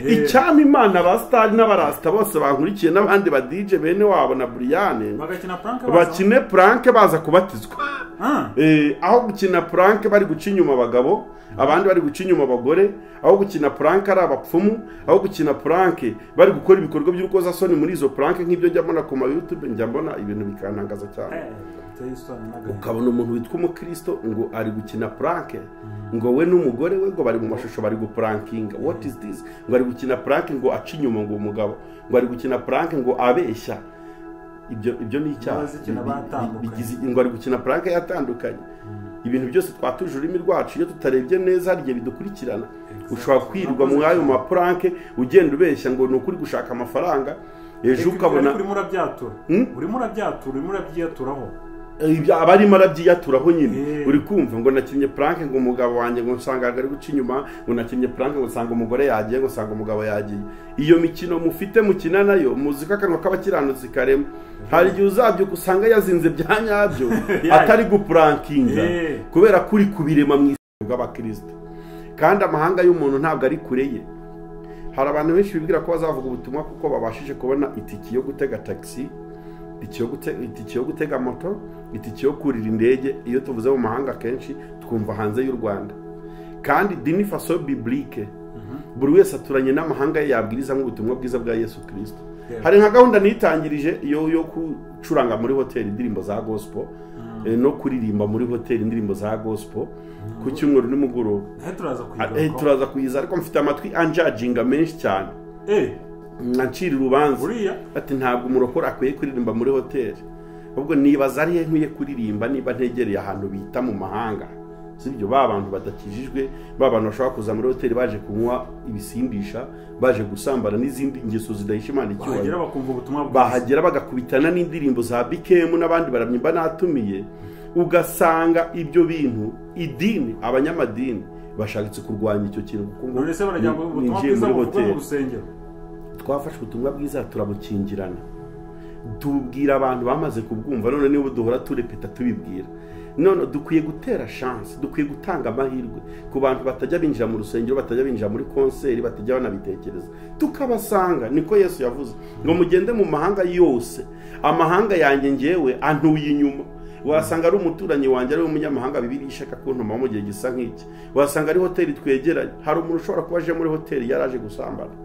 icyama Imana abasitari n'abarasta bose bankurikiye n'abandi ba DJ bene wabo na Brian bakine prank baza kubatizwa. Aho gukina prank bari guca inyuma abagabo, abandi bari guca inyuma abagore, aho gukina prank ari abapfumu, aho gukina prank bari gukora ibikorwa by'urukoza soni muri izo prank nk'ibyo njya mbona ku YouTube, njya mbona ibintu bikantangaza cyane. Ukabona umuntu witwa umukristo ngo ari gukina prank, ngo we n'umugore we ngo bari mu mashusho bari guprankinga. What is this? Ngo ari gukina prank ngo aca inyuma ngo umugabo, ngo ari gukina prank ngo abeshya. Ibyo ni icyaha. Ngo ari gukina prank yatandukanye. Ibintu byose twatuje ururimi rwacu iyo tutarebye neza harye bidukurikirana. Ushobora kwirwa mu ayo ma prank ugenda ubeshya ngo ni ukuri gushaka amafaranga, ejo ukabona urimo urabyaturaho. Abarimo arabyiyaturaho nyine uri kumva ngo nakinye prank ngo umugabo wanjye ngo nsanga ari guca inyuma, ngo nakinye prank ngo nsanga umugore yagiye, ngo nsanga umugabo yagiye. Iyo mikino mufite mukina nayo muzika kanwa k'abakiranutsi karema, hari igihe uzabyuka usanga yazinze bya nyabyo atari guprankinga kubera kuri kubirema mu isi bw'abakristo. Kandi amahanga y'umuntu ntabwo ari kure ye. Hari abantu benshi bibwira ko bazavuga ubutumwa kuko babashije kubona itiki yo gutega taxi, itiki yo gutega moto, itiki yo kurira indege. Iyo tuvuze mu mahanga kenshi twumva hanze y'u Rwanda. Kandi dini faso biblique buri wese aturanye n'amahanga ye yabwiriza nk'ubutumwa bwiza bwa Yesu Kristo. Hari nka gahunda nitangirije yo kucuranga muri hoteli indirimbo za gospel, no kuririmba muri hoteli indirimbo za gospel ku cyumweru nimugoroba. Turaza kuyiza ariko mfite amatwi anjudginga menshi cyane. Nancira urubanza ati ntabwo umurokora akwiye kuririmba muri hoteli, ahubwo nibaza ari nkwiye kuririmba niba ntegereye ahantu bita mu mahanga. Sibyo abantu badakijijwe, abantu bashobora kuza muri hoteli baje kunywa ibisindisha, baje gusambana n'izindi ingeso zidahishimana icyubahiro, bahagera bagakubitana n'indirimbo za BKM n'abandi baramyimba natumiye. Ugasanga ibyo bintu idini abanyamadini bashagitse kurwanya icyo kintu kuko ngo ninjiye muri hoteli. Twafashe ubutumwa bwiza turabukingirana, tubwira abantu bamaze kubwumva, none niba duhora turepeta tubibwira. None dukwiye gutera chance, dukwiye gutanga amahirwe ku bantu batajya binjira mu rusengero, batajya binjira muri konseri, batajya banabitekereza, tukabasanga. Niko Yesu yavuze ngo mugende mu mahanga yose, amahanga yanjye ngewe antuye inyuma. Wasanga ari umuturanyi wanjye ari umunyamahanga Bibiliya ishaka kuntuma mu gihe gisa nk'iki. Wasanga ari hoteli twegeranye, hari umuntu ushobora kuba aje muri hoteli yaraje gusambana,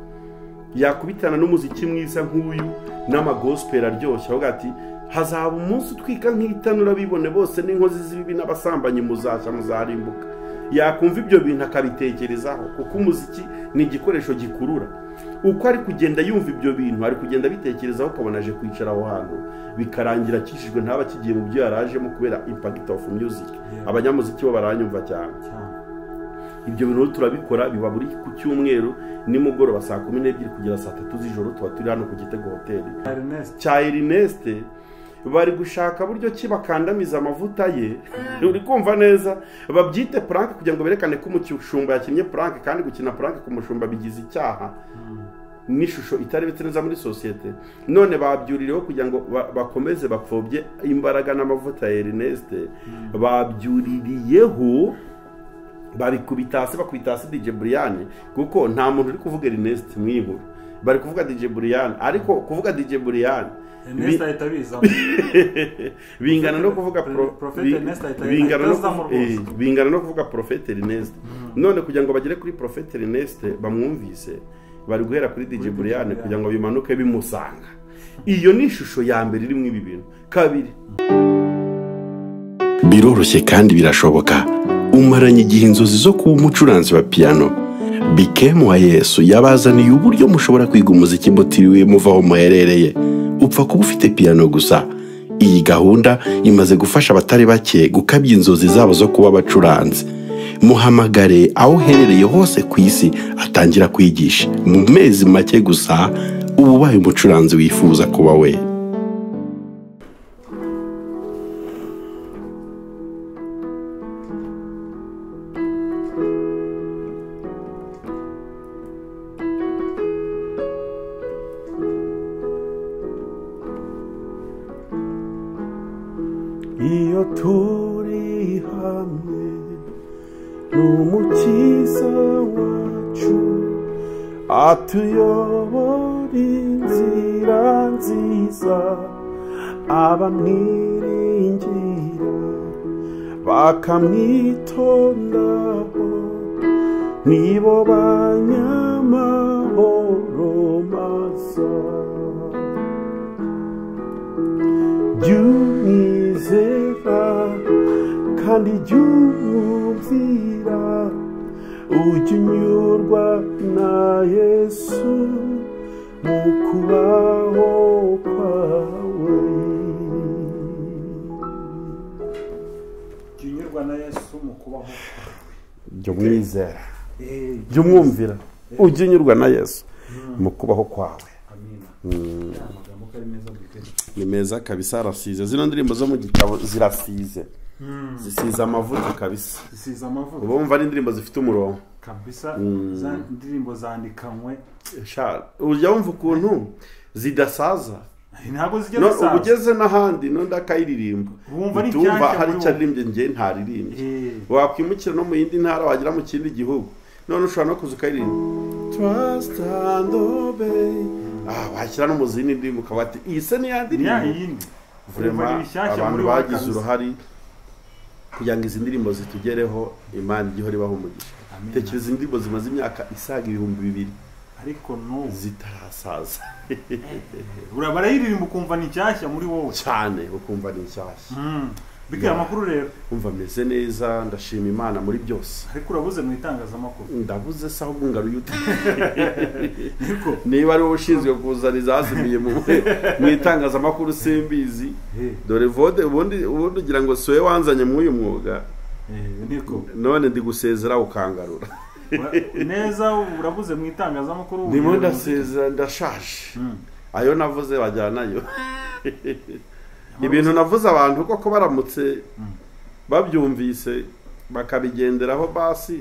yakubitana n'umuziki mwiza nk'uyu n'amagospel aryoshye, avuga ati hazaba umunsi utwika nk'itanura bibone bose n'inkozi z'ibibi n'abasambanyi muzashya muzarimbuka. Yakumva ibyo bintu akabitekerezaho kuko umuziki ni igikoresho gikurura. Uko ari kugenda yumva ibyo bintu ari kugenda bitekerezaho, ukabona aje kwicara aho hantu bikarangira akishijwe ntaba kigiye mu byo yarajemo kubera impact of music. Abanyamuziki bo baranyumva cyane. Ibyo bintu turabikora biba buri ku cyumweru nimugoroba saa 12 kugera saa 3 z'ijoro tuba turi hano ku Gitego Hotel cya Ernest. Bari gushaka buryo ki bakandamiza amavuta ye. Uri kumva neza, babyite prank kugira ngo berekane ko umushumba yakinnye prank, kandi gukina prank ku mushumba bigize icyaha n'ishusho itarebetse neza muri societe. None babyuririyeho kugira ngo bakomeze bapfobye imbaraga n'amavuta ya Ernest. Babyuririyeho babikubitase bakubitase DJ Brian kuko nta muntu uri kuvuga Ernest mwinkuru, bari kuvuga DJ Brian. Ariko kuvuga DJ Brian Ernest ahitabiza bingana no kuvuga bingana no kuvuga Prophet Ernest. None kugira ngo bagere kuri Prophet Ernest bamwumvise, bari guhera kuri DJ Brian kugira ngo bimanuke bimusanga. Iyo ni ishusho ya mbere iri mu ibi bintu. Kabiri, biroroshye kandi birashoboka. Umaranye igihe inzozi zo kuba umucuranzi wa piano, BKM wa Yesu yabazaniye uburyo mushobora kwiga umuziki mutiriwe muva aho muherereye, upfa kuba ufite piano gusa. Iyi gahunda imaze gufasha abatari bake gukabya inzozi zabo zo kuba abacuranzi. Muhamagare aho uherereye hose ku isi atangira kwigisha. Mu mezi make gusa uba ubaye umucuranzi wifuza kuba we. iyo turi hamwe n'umukiza wacu atuyobora inzira nziza abamwiringira bakamwitondaho nibo banyamahoro masa jyumwizera kandi jyumwumvira ujya unyurwa na Yesu mu kubaho kwawe jya unyurwa na Yesu mu kubaho kwawe jya umwizera jya umwumvira ujya unyurwa na Yesu mu kubaho kwawe. Ni meza kabisa arasize zino ndirimbo zo mu gitabo zirasize zisize amavuta kabisa zisize amavuta ubumva ari indirimbo zifite umurongo kabisa za ndirimbo zandikanywe ujya wumva ukuntu zidasaza ntabwo zijya zisaza ugeze n'ahandi n'undi akayiririmba utumva hari icyo aririmbye njye ntaririmbye wakwimukira no mu yindi ntara wagira mu kindi gihugu none ushobora no kuza ukayiririmba trust and obey washyira no mu zindi ndirimbo ukaba ati iyi se ni ya ndirimbo abantu bagize uruhari kugira ngo izi ndirimbo zitugereho Imana ijye ihora ibaha umugisha. Tekereza indirimbo zimaze imyaka isaga 2000 ariko no zitarasaza barayiririmba ukumva ni nshyashya muri wowe cyane ukumva ni nshyashya. Bikira amakuru rero umva meze neza ndashima Imana muri byose ariko urabuze mu itangazamakuru ndabuze saho bungaru yute niba ari ushinzwe kuzana izazimiye mu itangazamakuru simbizi dore vode ubundi ugira ngo soye wanzanye mu uyu mwuga none ndi gusezera ukangarura neza urabuze mu itangazamakuru ndimo ndasezera ndashaje ayo navuze bajyanayo ibintu navuze abantu koko baramutse babyumvise bakabigenderaho basi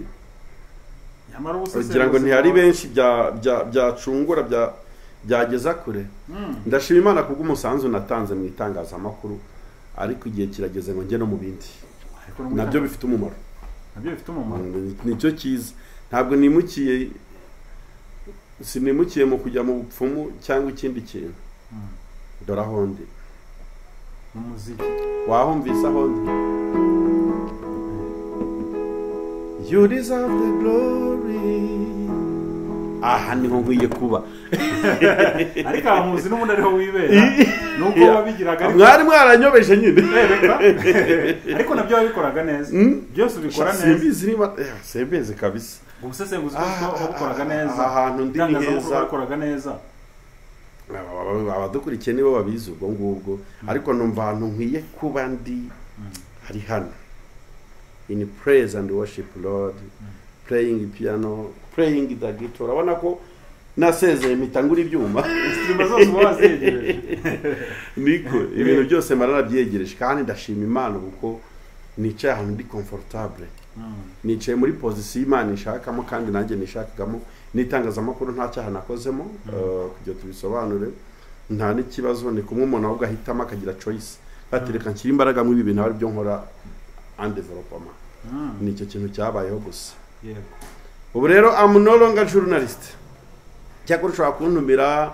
kugira ngo ntihari benshi byacungura byageza kure. Ndashima Imana kubw'umusanzu natanze mu itangazamakuru ariko igihe kirageze ngo njye no mu bindi nabyo bifite umumaro nicyo cyiza ntabwo sinimukiye mu kujya mu bupfumu cyangwa ikindi kintu dore aho ndi umuziki wahumvise aho ndi you deserve the glory aha niho nkwiye kuba ariko amuzi n'ubundi ariho wibera nuko wabigiraga mwari mwaranyobeje nyine ariko nabyo wabikoraga neza byose ubikora neza simbizi kabisa ubusesenguzi ko wabikoraga neza ahantu ndi ni heza wabikoraga neza abadukurikiye nibo babizi ubwo ngubwo ariko numva ahantu nkwiye kuba ndi hari hano in praise and worship Lord playing piano playing the guitar urabona ko nasezeye mitangura ibyuma instruments zose wazegereje niko ibintu byose mararabyegereje kandi ndashima Imana kuko nicaye ahantu ndi comfortable nicaye muri position Imana ishakamo kandi nanjye nishakagamo n'itangazamakuru nta cyaha nakozemo kugira tubisobanure nta n'ikibazo ni kumwe umuntu ahubwo ahitamo akagira choice batereka nshyira imbaraga mu ibi bintu ari byo nkora and development nicyo kintu cyabayeho gusa. Ubu rero I'm no longer journalist cyakora ushobora kuntumira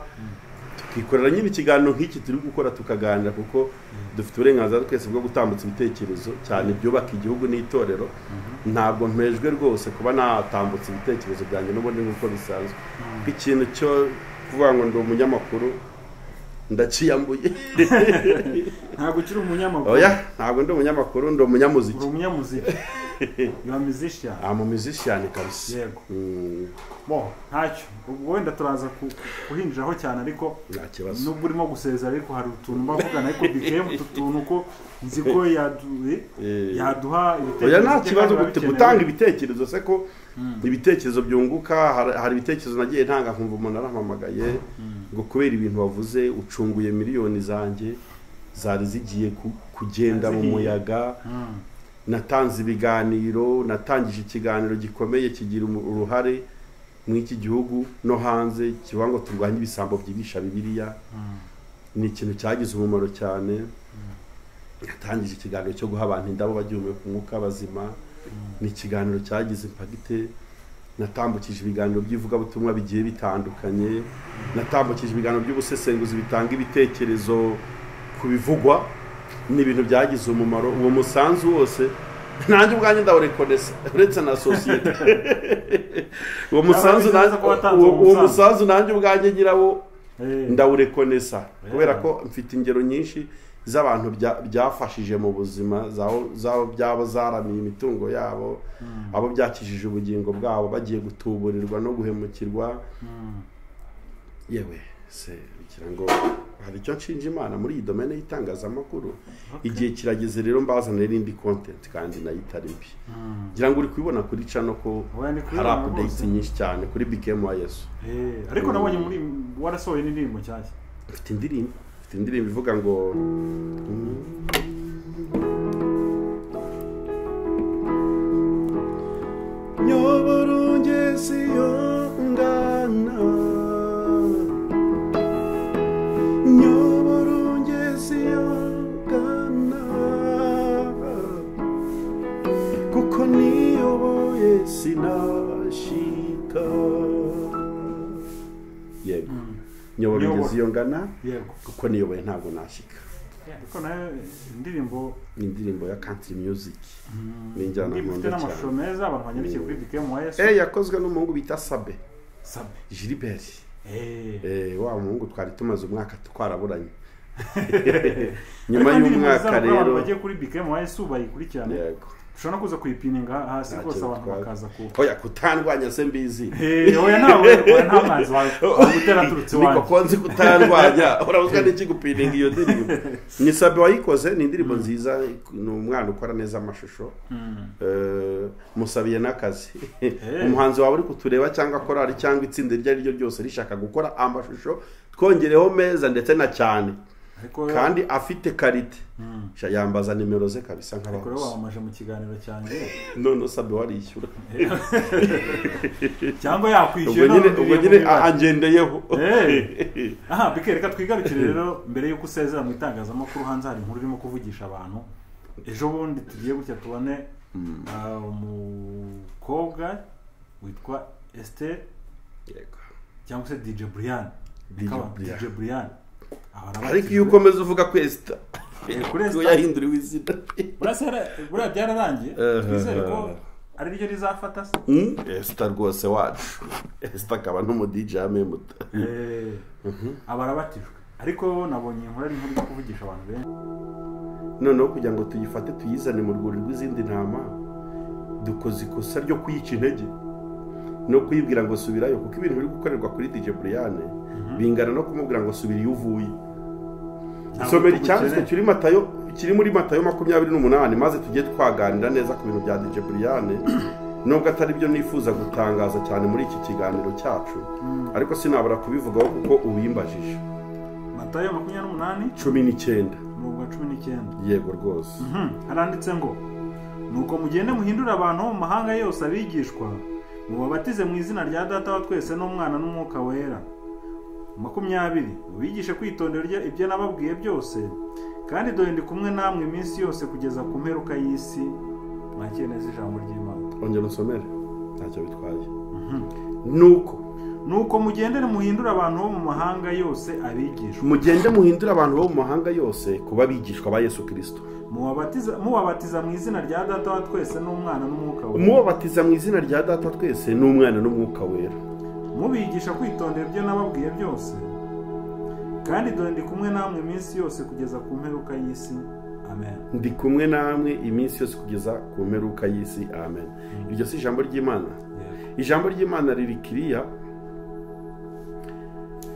tukikorera nyine ikiganiro nk'iki turi gukora tukaganira kuko dufite uburenganzira twese bwo gutambutsa ibitekerezo cyane byubaka igihugu n'itorero ntabwo mpejwe rwose kuba natambutsa ibitekerezo byanjye n'ubundi nk'uko bisanzwe ikintu cyo kuvuga ngo ndi umunyamakuru ndaciyambuye ntabwo ukiri umunyamakuru oya ntabwo ndi umunyamakuru ndi umunyamuziki uri umunyamuziki you are musician musician kabisa yego ntacyo wenda turaza kuhinjiraho cyane ariko nubwo urimo gusezera ariko hari utuntu mbavugana ariko bikeye utuntu ko nzi ko yaduha ibitekerezo nta kibazo gutanga ibitekerezo se ko ibitekerezo byunguka hari ibitekerezo nagiye ntanga nkumva umuntu arampamagaye ngo kubera ibintu bavuze ucunguye miliyoni zanjye zari zigiye kugenda mu muyaga natanze ibiganiro natangije ikiganiro gikomeye kigira uruhare mu iki gihugu no hanze kivuga ngo turwanye ibisambo byibisha Bibiliya ni ikintu cyagize umumaro cyane natangije ikiganiro cyo guha abantu indabo bagihumeka umwuka bazima ni ikiganiro cyagize impagite natambukije ibiganiro by'ivugabutumwa bigiye bitandukanye, natambukije ibiganiro by'ubusesenguzi bitanga ibitekerezo ku bivugwa, ni ibintu byagize umumaro. Uwo musanzu wose nanjye ubwanjye ndawurekonesa uretse na sosiyete. Uwo musanzu nanjye ubwanjye nyirawo ndawurekonesa, kubera ko mfite ingero nyinshi z'abantu byafashije mu buzima, zabo byabo zaramiye imitungo yabo, abo byakijije ubugingo bwabo bagiye gutuburirwa no guhemukirwa. Yewe se bigira ngo hari icyo nshinja Imana muri iyi domene y'itangazamakuru. Igihe kirageze rero mbazanira n'indi content kandi nayo itari mbi. Ngira ngo uri kubibona kuri channel ko hari updates nyinshi cyane kuri BKM wa Yesu. Ariko nabonye muri warasohoye n'indirimbo cyashya. Mfite indirimbo ivuga ngo nyoborongezi yongana, nyoborongezi yongana, kuko niyoboye sinashika. Yego, nyoborongezi yongana kuko niyoboye ntabwo nashika. Ariko nayo indirimbo ya country music n'injyana nkunda cyane. N'amashusho meza abantu banyandikiye kuri BKM wa Yesu. Yakozwe n'umuhungu bita Sabe Gilbert. Wa muhungu twari tumaze umwaka twaraburanye. Nyuma y'umwaka rero bagiye kuri BKM wa Yesu bayikurikirana. Yego. Ushobora kuza kuyipininga hasi rwose abantu bakaza ku. Oya kutandwanya se mbizi. Oya nawe nta manzi wawe gutera turutse wawe. Niko konzi kutandwanya. Urabuzwa n'iki gupininga iyo ndirimbo. Ni Sabe wayikoze, ni indirimbo nziza, ni umwana ukora neza amashusho. Musabiye n'akazi. Umuhanzi wawe uri kutureba cyangwa korari cyangwa itsinda ryo ryo ryose rishaka gukora amashusho twongereho meza ndetse na cyane. Kandi afite karite. Yambaza nimero ze kabisa nk'abakozi. Ariko wamaje mu kiganiro cyanjye. None Sabe warishyura. Cyangwa yakwishyura. Ubwo nyine angendeyeho. Aha bikereka twigarukire rero mbere yuko usezera mu itangazamakuru hanze hari inkuru irimo kuvugisha abantu. Ejo bundi tugiye gutya tubone umukobwa witwa Esther cyangwa se DJ Brian. DJ Brian. Ariko iyo ukomeza uvuga kwesta kuri yahinduriwe izina bura byararangiye twizere ko ari ryo rizafata se Esther rwose wacu. Esther akaba n'umu DJ amemuta abarabatijwe, ariko nabonye inkuru ari inkuru yo kuvugisha abantu benshi. Noneho kugira ngo tuyifate tuyizane mu rwuri rw'izindi ntama, dukoze ikosa ryo kuyica intege no kuyibwira ngo subirayo, kuko ibintu biri gukorerwa kuri DJ Brian bingana no kumubwira ngo subira iyo uvuye. Somera icyanditswe kiri muri Matayo 28 maze tujye twaganira neza ku bintu bya DJ Brian, nubwo atari byo nifuza gutangaza cyane muri iki kiganiro cyacu, ariko sinabura kubivugaho kuko ubimbajije. Matayo 28:19 nubwo 19. Yego rwose. Haranditse ngo nuko mugende muhindura abantu mu mahanga yose abigishwa, mubabatize mu izina rya Data wa twese n'Umwana n'Umwuka wera. 20 ubigishe kwitondera ibyo nababwiye byose, kandi dore ndi kumwe namwe iminsi yose kugeza ku mperuka y'isi. Mwakiye neza ijambo ry'Imana. Ongera usomere ntacyo bitwaye. Nuko mugendere muhindura abantu bo mu mahanga yose abigishwa. Mugende muhindura abantu bo mu mahanga yose kuba bigishwa ba Yesu Kristo. Mubabatiza mu izina rya Data wa twese n'Umwana n'Umwuka wera. Mubabatiza mu izina rya Data wa twese n'Umwana n'Umwuka wera. Mubigisha kwitondera ibyo nababwiye byose, kandi dore ndi kumwe namwe iminsi yose kugeza ku mperuka y'isi. Amen. Ndi kumwe namwe iminsi yose kugeza ku mperuka y'isi. Amen. Iryo si ijambo ry'Imana. Ijambo ry'Imana riri kiriya.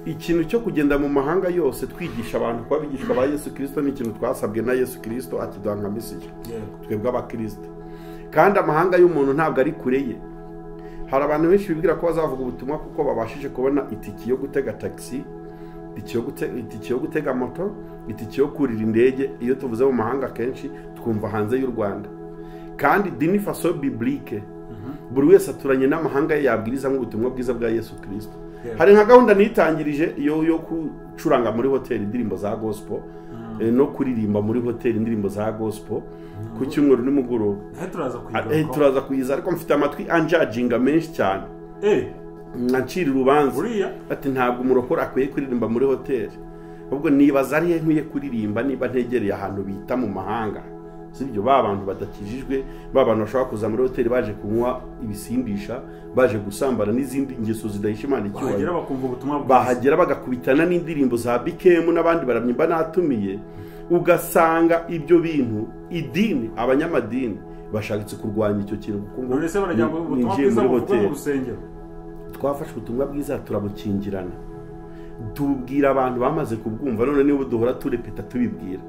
Ikintu cyo kugenda mu mahanga yose twigisha abantu kuba bigishwa ba Yesu Kristo ni ikintu twasabwe na Yesu Kristo akiduha nka message. Twebwe abakristo. Kandi amahanga y'umuntu ntabwo ari kure ye. Hari abantu benshi bibwira ko bazavuga ubutumwa kuko babashije kubona itiki yo gutega taxi, itiki yo gutega moto, itiki yo kurira indege. Iyo tuvuze mu mahanga kenshi twumva hanze y'u Rwanda. Kandi dini faso biblique buri wese aturanye n'amahanga yabwiriza nk'ubutumwa bwiza bwa Yesu Kristo. Hari nka gahunda nitangirije yo gucuranga muri hoteli indirimbo za gospel, no kuririmba muri hoteli indirimbo za gospel ku cyumweru nimugoroba turaza kuyiza ariko mfite amatwi anjajinga menshi cyane ncira urubanza ati ntabwo umurokore akwiye kuririmba muri hoteli ahubwo nibaza ariye nkwiye kuririmba niba ntegereye ahantu bita mu mahanga sibyo bantu badakijijwe bantu bashobora kuza muri hoteli baje kunywa ibisindisha baje gusambana n'izindi ingeso zidahisha Imana icyubahiro bahagera bagakubitana n'indirimbo za BKM n'abandi baramyimba natumiye ugasanga ibyo bintu idini abanyamadini bashakitse kurwanya icyo kintu kuko ngo ninjiye muri hoteli twafashe ubutumwa bwiza turabukingirana tubwira abantu bamaze kubwumva none niba duhora turepeta tubibwira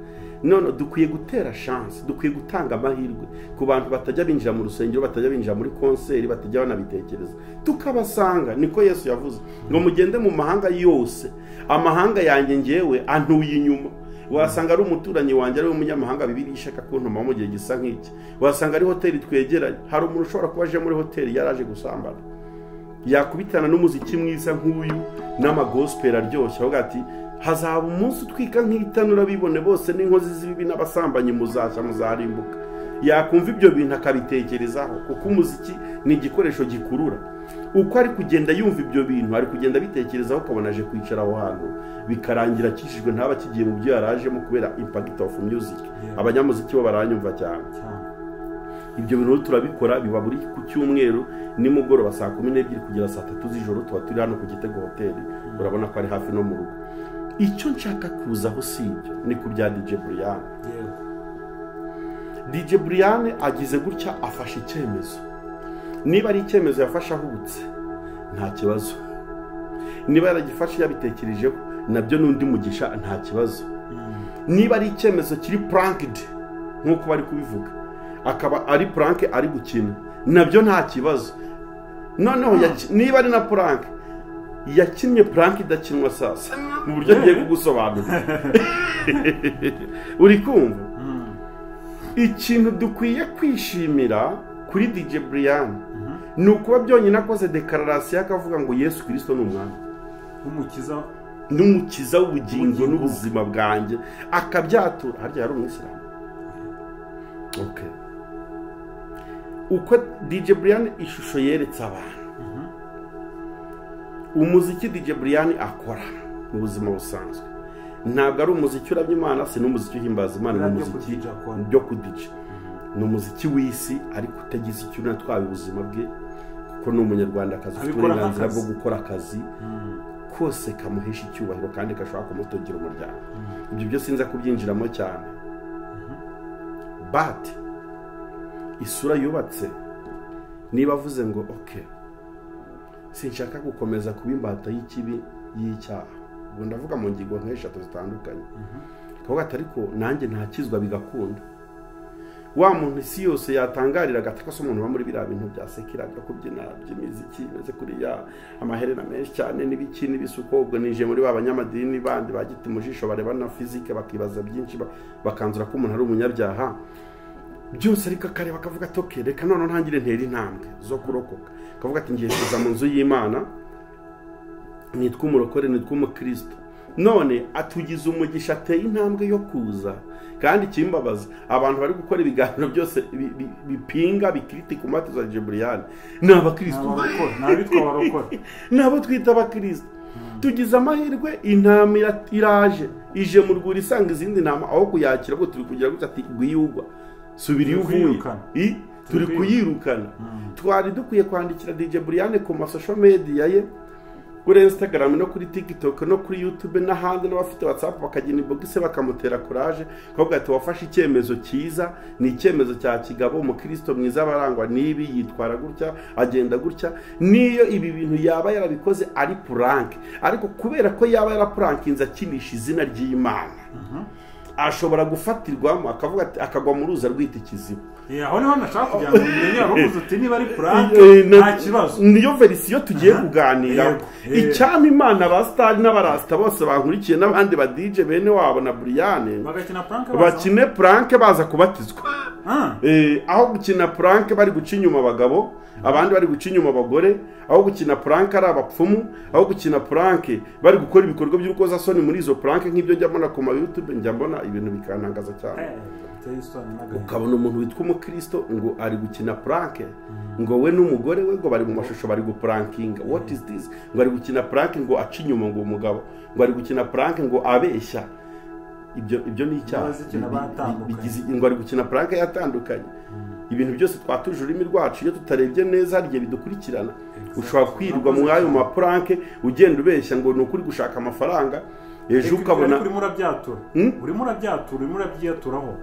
none dukwiye gutera chance dukwiye gutanga amahirwe ku bantu batajya binjira mu rusengero batajya binjira muri konseri batajya banabitekereza tukabasanga niko Yesu yavuze ngo mugende mu mahanga yose amahanga yanjye ngewe antuye inyuma wasanga ari umuturanyi wanjye ari umunyamahanga bibiri ishaka kuntuma mu gihe gisa nk'iki wasanga ari hoteli twegeranye hari umuntu ushobora kuba aje muri hoteli yaraje gusambana yakubitana n'umuziki mwiza nk'uyu n'amagospel aryoshye avuga ati hazaba umunsi utwika nk'itanura bibone bose n'inkozi z'ibibi n'abasambanyi muzashya muzarimbuka yakumva ibyo bintu akabitekerezaho kuko umuziki ni igikoresho gikurura uko ari kugenda yumva ibyo bintu ari kugenda bitekerezaho ukabona aje kwicara aho hantu bikarangira akishijwe ntaba kigiye mu byo yarajemo kubera impact of music abanyamuziki bo baranyumva cyane ibyo bintu turabikora biba buri ku cyumweru nimugoroba saa 12 kugera saa 3 z'ijoro tuba turi hano ku Gitego hoteli urabona ko ari hafi no mu rugo icyo nshaka kuzaho sibyo ni ku bya DJ Brian DJ Brian agize gutya afashe icyemezo niba ari icyemezo yafashe ahubutse nta kibazo niba yaragifashe yabitekerejeho nabyo n'undi mugisha nta kibazo niba ari icyemezo kiri pranked nk'uko bari kubivuga akaba ari prank ari gukina nabyo nta kibazo noneho niba ari na prank yakinnye prank idakinwa sasa mu buryo agiye kugusobanura uri kumva ikintu dukwiye kwishimira kuri DJ Brian ni ukuba byonyine akoze declaration akavuga ngo Yesu Kristo ni umwami n'umukiza w'ubugingo n'ubuzima bwanjye akabyatura harya yari umwisilamu okay uko DJ Brian ishusho yeretse abantu umuziki DJ Brian akora mu buzima busanzwe ntabwo ari umuziki urabye Imana si n'umuziki uhimbaza Imana ni umuziki byo kudija ni umuziki w'isi ariko utagize icyo natwaye ubuzima bwe kuko ni umunyarwandakazi ufite uburenganzira bwo gukora akazi kose kamuhesha icyubahiro kandi gashobora kumutogera umuryango ibyo byose nza kubyinjiramo cyane but isura yubatse niba avuze ngo okay sinshaka gukomeza kuba imbata y'ikibi y'icyaha ubwo ndavuga mu ngingo nk'eshatu zitandukanye kavuga ati ariko nanjye ntakizwa bigakunda wa muntu isi yose yatangarira gataka so umuntu wa muri biriya bintu bya sekiraga kubyina by'imiziki meze kuri ya amaherena menshi cyane n'ibiki n'ibisuko ubwo nije muri abanyamadini bandi bagiti mu jisho bareba na physique bakibaza byinshi bakanzura ko umuntu ari umunyabyaha byose ariko akareba akavuga ati okay reka none ntangire ntera intambwe zo kurokoka akavuga ati ngiye kuza mu nzu y'Imana nitwa umurokore nitwa umukristo none atugize umugisha ateye intambwe yo kuza kandi kimbabaza abantu bari gukora ibiganiro byose bipinga bikritika umati za DJ Brian n'abakristo n'abitwa barokora nabo twita abakristo tugize amahirwe intama ije mu rwuri isanga izindi ntama aho kuyakira bwo turi kugira gutya ati gwiyugwa subiri uvuye turi kuyirukana twari dukwiye kwandikira DJ Brian ku social media ye kuri Instagram no kuri TikTok no kuri YouTube n'ahandi n'abafite WhatsApp bakagina inbox bakamutera courage kuvuga ati wafashe icyemezo cyiza ni icyemezo cya kigabo umukristo mwiza barangwa nibi yitwara gutya agenda gutya niyo ibi bintu yaba yarabikoze ari prank ariko kubera ko yaba yaraprankinze akinisha izina ry'Imana ashobora gufatirwamo akavuga ati akagwa mu ruza rwita ikiziba aho niho nashaka kugira ngo umenye abavuze uti niba ari prank nta kibazo niyo verisiyo tugiye kuganira icyama Imana abastari n'abarasta bose bankurikiye n'abandi ba DJ bene wabo na Brian bakine prank baza kubatizwa aho gukina prank bari guca inyuma abagabo abandi bari guca inyuma abagore, aho gukina prank ari abapfumu, aho gukina prank bari gukora ibikorwa by'urukozasoni muri izo prank nk'ibyo njya mbona ku ma YouTube, njya mbona ibintu bikantangaza cyane. Ukabona umuntu witwa umukristo ngo ari gukina prank, ngo we n'umugore we ngo bari mu mashusho bari guprankinga. What is this? Ngo ari gukina prank ngo aca inyuma ngo umugabo, ngo ari gukina prank ngo abeshya. Ibyo ni icyaha. Ngo ari gukina prank yatandukanye. Ibintu byose twatuje ururimi rwacu iyo tutarebye neza hari igihe bidukurikirana. Ushobora kwirirwa mu ayo ma prank ugenda ubeshya ngo ni ukuri gushaka amafaranga, ejo ukabona urimo urabyaturaho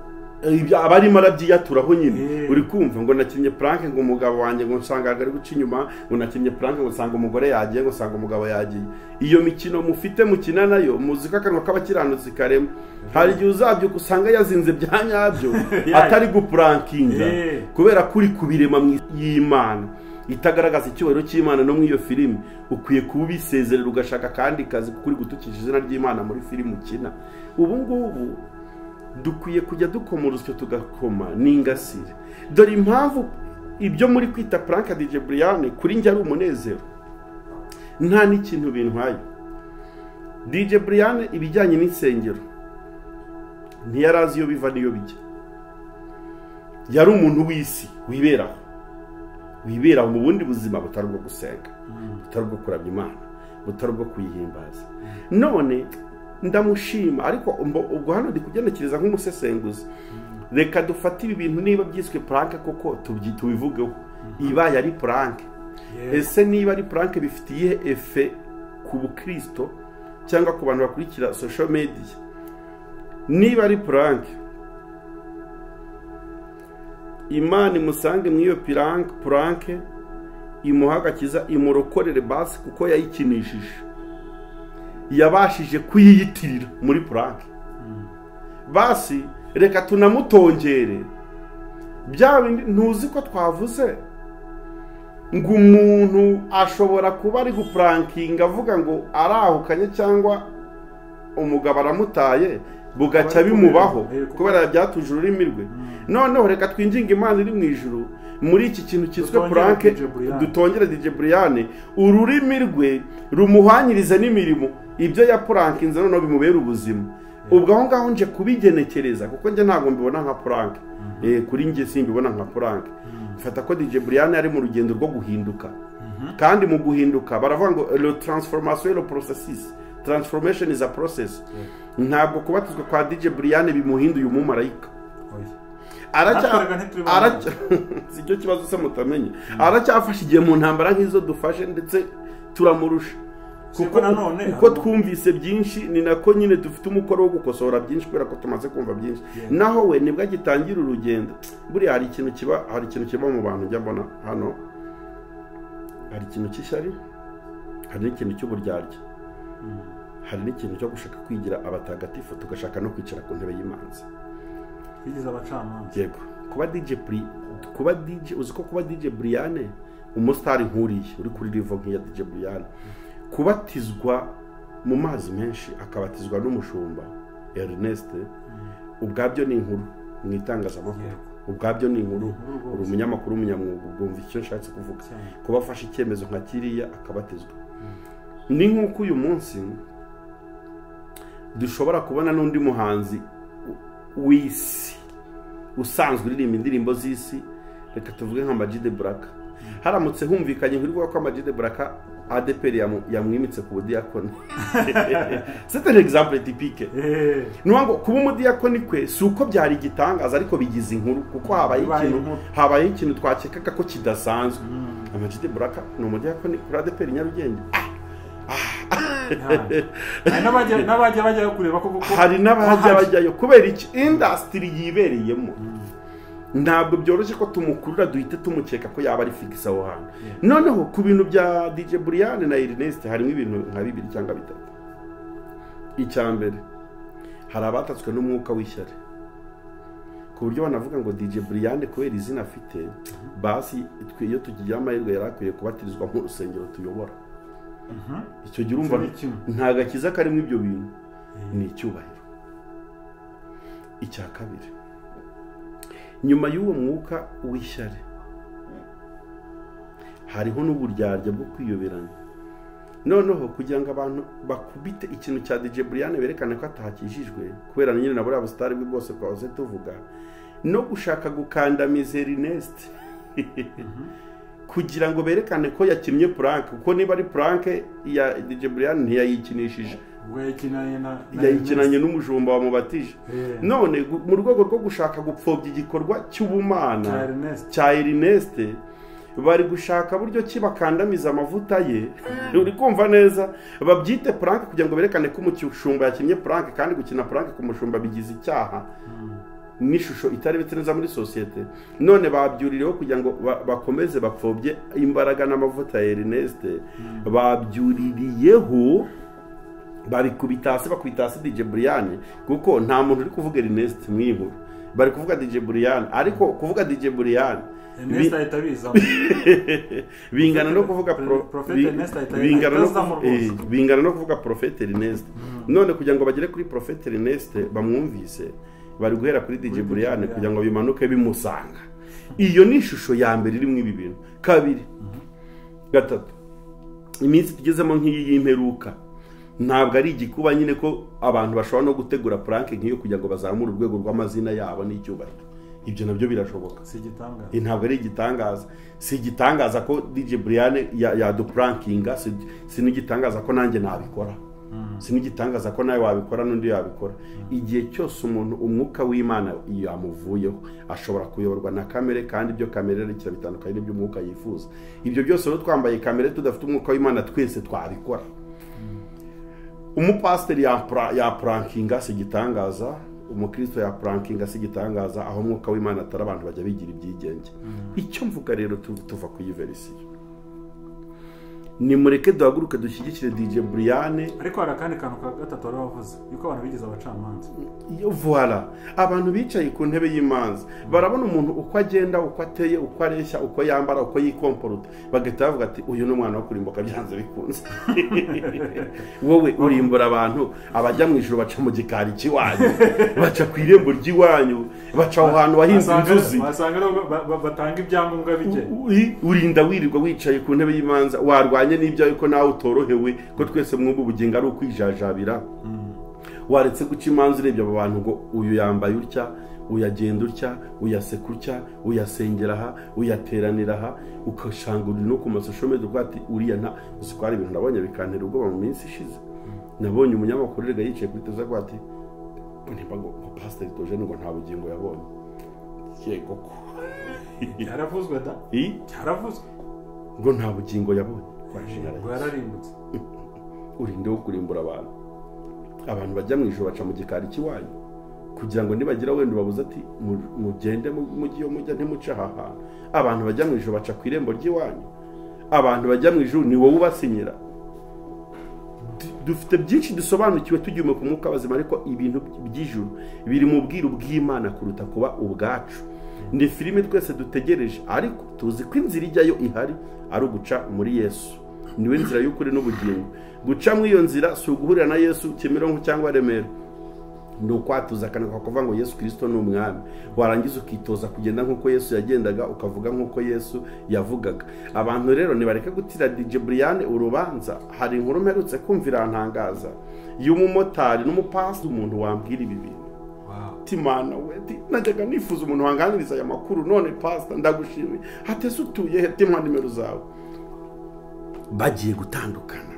abarimo arabyiyaturaho nyine. Uri kumva ngo nakinnye prank ngo umugabo wanjye ngo nsanga ari guca inyuma, ngo nakinnye prank ngo nsanga umugore yagiye, ngo nsanga umugabo yagiye. Iyo mikino mufite mukina nayo muzi ko akanwa k'abakiranutsi karema. Hari igihe uzabyuka usanga yazinze bya nyabyo atari guprankinga, kubera kuri kubirema y'Imana itagaragaza icyubahiro cy'Imana. No mu iyo filime ukwiye kubisezerera ugashaka kandi kazi kuri gutukisha izina ry'Imana muri filime ukina. Ubu ngubu dukwiye kujya dukoma urusyo tugakoma n'ingasire. Dore impamvu ibyo muri kwita prank DJ Brian kuri njye ari umunezero, nta n'ikintu bintwaye. DJ Brian ibijyanye n'insengero ntiyarazi iyo biva n'iyo bijya. Yari umuntu w'isi wiberaho mu bundi buzima butari bwo gusenga, butari bwo kuramya Imana, butari bwo kuyihimbaza. None ndamushima, ariko ubwo hano ndi kugenekereza nk'umusesenguzi. Reka dufate ibi bintu niba byiswe prank koko tubivugeho. Ibaye ari prank, ese niba ari prank bifitiye efe ku bukristo cyangwa ku bantu bakurikira social media? Niba ari prank, Imana imusange mu iyo prank imuhagakiza, imurokorere basi kuko yayikinishije, yabashije kuyiyitirira muri prank. Basi reka tunamutongere bya bindi. Ntuzi ko twavuze ngo umuntu ashobora kuba ari guprankinga avuga ngo arahukanye cyangwa umugabo aramutaye, bugacya bimubaho kubera byatuje ururimi rwe. Noneho reka twinginge Imana iri mu ijuru muri iki kintu cyitwa prank, dutongere DJ Brian ururimi rwe rumuhanyirize n'imirimo ibyo ya prankinze, noneho bimubera ubuzima. Ubwo aho ngaho nje kubigenekereza kuko njye ntabwo mbibona nka prank. Kuri njye simbibona nka prank. Mfata ko DJ Brian ari mu rugendo rwo guhinduka, kandi mu guhinduka baravuga ngo le transformation et le processus. Transformation is a process. Ntabwo kubatizwa kwa DJ Brian bimuhinduye umumarayika. Sicyo kibazo se mutamenye. Aracyafashe igihe mu ntambara nk'izo dufashe, ndetse turamurusha. Kuko twumvise byinshi, ni nako nyine dufite umukoro wo gukosora byinshi kubera ko tumaze kumva byinshi. Naho we nibwo agitangira urugendo. Buri hari ikintu kiba mu bantu njya mbona hano. Hari ikintu cy'ishyari, hari n'ikintu cy'uburyarya, hari n'ikintu cyo gushaka kwigira abatagatifu tugashaka no kwicara ku ntebe y'imanza. Kwigiza abacamanza. Yego. Kuba DJ uzi ko kuba DJ Brian umustar nkuriye uri kuri level nk'iya DJ Brian, kubatizwa mu mazi menshi akabatizwa n'umushumba Ernest, ubwabyo ni inkuru mu itangazamakuru. Ubwabyo ni inkuru. Uri umunyamakuru umunyamwuga, ubwumva icyo nshatse kuvuga. Kuba afashe icyemezo nka kiriya akabatizwa. Ni nk'uko uyu munsi dushobora kubona n'undi muhanzi w'isi usanzwe uririmba indirimbo z'isi, reka tuvuge nka Ama G The Black. Haramutse humvikanye nk'urivuga ko Ama G The Black ADPR yamwimitse ku budiyakoni. C'est un exemple typique. Nuwango kuba umudiyakoni kwe si uko byari igitangaza, ariko bigize inkuru kuko habaye ikintu twakekaga ko kidasanzwe. Ama G The Black ni umudiyakoni kuri ADPR Nyarugenge. N'abajya bajyayo kureba ko hari n'abajya bajyayo kubera iki industry yibereyemo. Ntabwo byoroshye ko tumukurura duhite tumukeka ko yaba ari fixa aho hantu. Noneho ku bintu bya DJ Brian na Ernest harimo ibintu nka 2 cyangwa 3. Icyambere, hari abatatswe n'umwuka w'ishyari ku buryo banavuga ngo DJ Brian kubera izina afite, basi iyo tugiye amahirwe yarakwiye kubatirizwa mu rusengero tuyobora. Icyo gihe urumva nta gakiza karimo ibyo bintu, ni icyubahiro. Icya kabiri, nyuma y'uwo mwuka w'ishyari hariho n'uburyarya bwo kwiyoberanya. Noneho kugira ngo abantu bakubite ikintu cya DJ Brian berekane ko atakijijwe kubera nyine na buriya busitari bwe bwose twahoze tuvuga, no gushaka gukandamiza Ernest kugira ngo berekane ko yakinnye prank, kuko niba ari prank ya DJ Brian ntiyayikinishije, yayikinanye n'umujumba wamubatije. None mu rwego rwo gushaka gupfobya igikorwa cy'ubumana cya Ernest, bari gushaka buryo ki bakandamiza amavuta ye. Uri kumva neza, babyite prank kugira ngo berekane ko umushumba yakinnye prank, kandi gukina prank ku mushumba bigize icyaha n'ishusho itari bite neza muri societe. None babyuririyeho kugira ngo bakomeze bapfobye imbaraga n'amavuta ya Ernest, babyuririyeho bari kubitase bakwitase DJ Brian, kuko nta muntu uri kuvuga Ernest mwihuru, bari kuvuga DJ Brian, ariko kuvuga DJ Brian Ernest ahita biza bingana no kuvuga bingana no kuvuga Prophet Ernest. None kugira ngo bagere kuri Prophet Ernest bamwumvise, bari guhera kuri DJ Brian kugira ngo bimanuke bimusanga. Iyo ni ishusho ya mbere iri mu ibi bintu. Kabiri, gatatu, iminsi tugezemo nk'iyi y'imperuka ntabwo ari igikuba nyine ko abantu bashobora no gutegura prank nk'iyo kugira ngo bazamure urwego rw'amazina yabo n'icyubahiro. Ibyo nabyo birashoboka, si igitangaza. Ntabwo ari igitangaza, si igitangaza ko DJ Brian yaduprankinga, si n'igitangaza ko nanjye nabikora, si n'igitangaza ko nawe wabikora n'undi yabikora. Igihe cyose umuntu umwuka w'Imana yamuvuyeho ashobora kuyoborwa na kamere, kandi ibyo kamere ari bitandukanye n'ibyo umwuka yifuza. Ibyo byose rero twambaye kamere tudafite umwuka w'Imana twese twabikora. Umupasiteri ya prankinga si igitangaza, umukristo ya prankinga si igitangaza, aho umwuka w'Imana atari abantu bajya bigira ibyigenge. Icyo mvuga rero tuva ku yiverisiyo, ni mureke duhaguruke dushyigikire DJ Brian. Ariko hari akandi kantu ka gatatu wari wavuze, yuko abantu bigize abacamanza. Voilà, abantu bicaye ku ntebe y'imanza barabona umuntu uko agenda, uko ateye, uko areshya, uko yambara, uko yikomporuta, bagahita bavuga ati uyu ni umwana wo kurimbuka byanze bikunze. Wowe urimbura abantu, abajya mu ijuru baca mu gikari cy'iwanyu, baca ku irembo ry'iwanyu, baca aho hantu wahinze inzuzi, basanga batanga ibyangombwa bike. Urinda wirirwa wicaye ku ntebe y'imanza, warwanye n'ibyawe ko nawe utorohewe, ko twese mwumva ubugingo ari ukwijajabira. Waretse guca imanza urebye abo bantu ngo uyu yambaye utya, uyagenda utya, uyaseka utya, uyasengera aha, uyateranira aha, ukashanga uri no ku masosho media ugati uriya nta usikwara ibintu nabonye bikantera ubwoba mu minsi ishize. Nabonye umunyamakuru rega yicaye kuri teza gwati nimba ngo Pastor Toje ngo nta bugingo yabonye. Yego ko yaravuzwe da? Yaravuzwe ngo nta bugingo yabonye. Ngo yararimbutse. Urinde wo kurimbura abantu bajya mu ijoro baca mu gikari cy'iwanyu kugira ngo nibagira wenda babuze ati mugende mugiyo mujya ntimuca haha. Abantu bajya mu ijoro baca ku irembo ry'iwanyu, abantu bajya mu ijoro ni wowe ubasinyira. Dufite byinshi dusobanukiwe tugiye ku mwuka bazima, ariko ibintu by'ijuru biri mu bwiru bw'Imana kuruta kuba ubwacu. Ni filime twese dutegereje, ariko tuzi ko inzira ijyayo ihari ari uguca muri Yesu. Niwe nzira y'ukuri n'ubugingo. Guca mu iyo nzira si uguhurira na Yesu Kimironko cyangwa Remera, ni ukwatuza kanaka kuvuga ngo Yesu Kristo ni umwami, warangiza ukitoza kugenda nk'uko Yesu yagendaga, ukavuga nk'uko Yesu yavugaga. Abantu rero nibareke gutira DJ Brian urubanza. Hari inkuru mperutse kumvira ntangaza y'umumotari n'umupasi, umuntu wambwira ibi bintu. Timana we najyaga nifuza umuntu wanganiriza aya makuru. None pastor ndagushimiye, hatese utuye he, timwa nimero zawe. Bagiye gutandukana,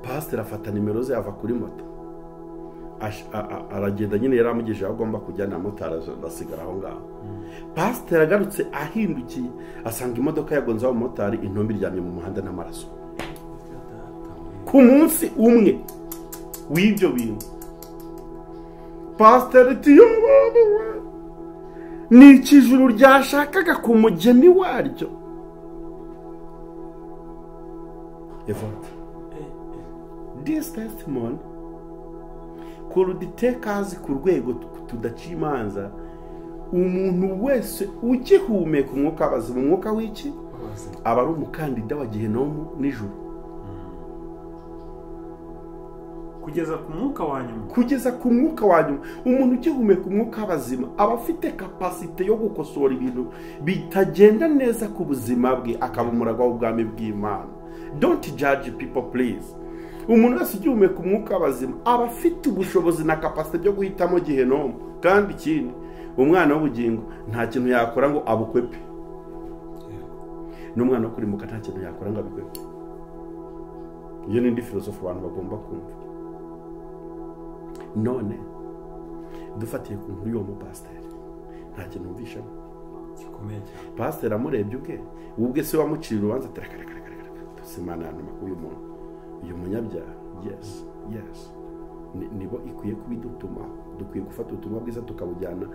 pastor afata nimero ze ava kuri moto, aragenda nyine yaramugejeje aho agomba kujya, na motari basigara aho ngaho. Pastor agarutse ahindukiye asanga imodoka yagonze aho motari, intumbi ryamye mu muhanda n'amaraso. Ku munsi umwe w'ibyo bintu, pastor ati ni ikijuru ryashakaga ku mugeni waryo. Evot this testimony could take us ku rwego tudaciye imanza. Umuntu wese ugihumeka umwuka bazima, umwuka w'iki aba ari umukandida wa Gehinomu n'ijuru. kugeza ku mwuka wa nyuma. Kugeza ku mwuka wa nyuma. Umuntu ugihumeka umwuka w'abazima aba afite kapasite yo gukosora ibintu bitagenda neza ku buzima bwe, akaba umuragwa w'ubwami bw'Imana. Don't judge people please. Umuntu wese ugihumeka umwuka w'abazima aba afite ubushobozi na kapasite byo guhitamo Gehinomu. Kandi ikindi, umwana w'ubugingo nta kintu yakora ngo abukwepe. N'umwana wo kurimbuka nta kintu yakora ngo abikwepe. Iyo ni indi filosofi abantu bagomba kumva. None dufatiye ku nkuru y'uwo mupasiteri nta kintu mvishamo gikomeye cyane. Pasiteri amurebye ubwe se wamucira urubanza tusimana hano uyu muntu, uyu munyabyaha. Yes nibo ikwiye kubidutuma, dukwiye gufata ubutumwa bwiza tukabujyana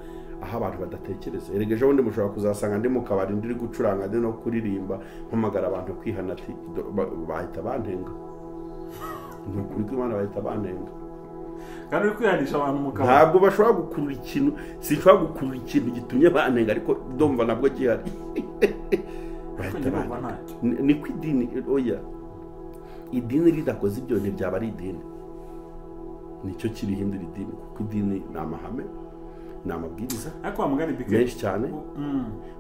aho abantu badatekereza. Eregeje wundi mushobora kuzasanga ndi mu kabari ndiri gucuranga ndi no kuririmba mpamagara abantu kwihana ati bahita bantenga. Nukuri ko Imana bahita bantenga. Kandi uri kwihanisha abantu mu kabari. Ntabwo bashobora gukurura ikintu, sinshobora gukurura ikintu gitumye bantenga, ariko ndumva nabwo gihari. Ni ku idini, oya idini ridakoze ibyo ntibyaba ari idini. Nicyo kirihindura idini, kuko idini ni amahame, ni amabwiriza menshi cyane.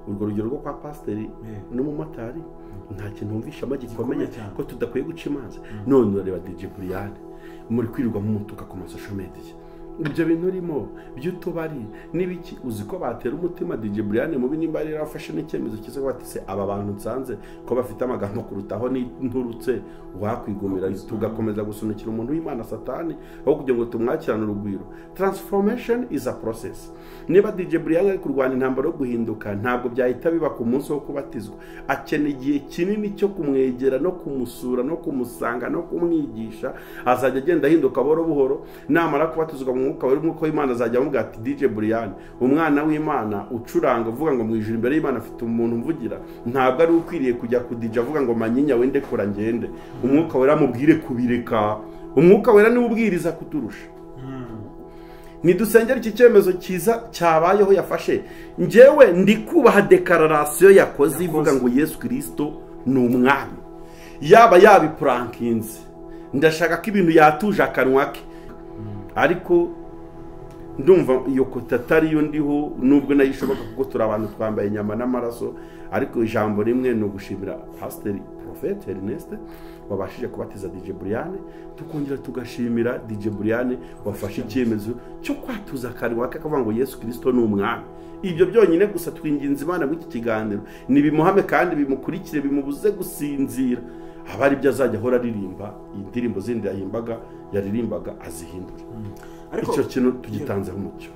Urwo rugero rwo kwa pasiteri n'umumotari nta kintu wumvishamo gikomeye ko tudakwiye guca imanza. None urareba DJ Brian muri kwirirwa mu mutuka ku masosho media, ibyo bintu urimo by'utubari n'ibiki, uzi ko batera umutima DJ Brian mubi nimba ari rafashe n'icyemezo kiza bati se aba bantu nsanze ko bafite amagambo kurutaho n'inturutse wakwigumira tugakomeza gusunikira umuntu w'Imana Satani aho kugira ngo tumwakirane urugwiro. Transformation is a process. Niba DJ Brian ari kurwana intambara yo guhinduka, ntabwo byahita biba ku munsi wo kubatizwa. Akeneye igihe kinini cyo kumwegera no kumusura no kumusanga no kumwigisha, azajya agenda ahinduka buhoro buhoro. Namara kubatizwa mu mwuka w'Imana w'Imana azajya amubwira ati DJ Brian umwana w'Imana ucuranga uvuga ngo mwijuru imbere y'Imana afite umuntu mvugira, ntabwo ari ukwiriye kujya ku DJ avuga ngo manyinya wende kora ngende. Umwuka wera mubwire kubireka. Umwuka wera niwe ubwiriza kuturusha. Nidusengera iki cyemezo cyiza cyabayeho yafashe. Njyewe ndi kubaha declaration yakoze ivuga ngo Yesu Kristo ni umwami. Yaba yabiprankinze, ndashaka ko ibintu yatuje akanwa ke. Ariko ndumva iyo kotatari yo ndiho nubwo nayishoboka kuko turi abantu twambaye inyama n'amaraso. Ariko ijambo rimwe no gushimira Pastor Prophet Ernest wabashije kubatiza DJ Brian, tukongera tugashimira DJ Brian wafashe icyemezo cyo kwatuza akanwa ke akavuga ngo Yesu Kristo ni umwami. Ibyo byonyine gusa twinginze Imana muri iki kiganiro nibimuhame kandi bimukurikire, bimubuze gusinzira. Abari byo azajya ahora aririmba indirimbo zindi yaririmbaga azihindura. Ariko icyo kintu tugitanzeho umucyo.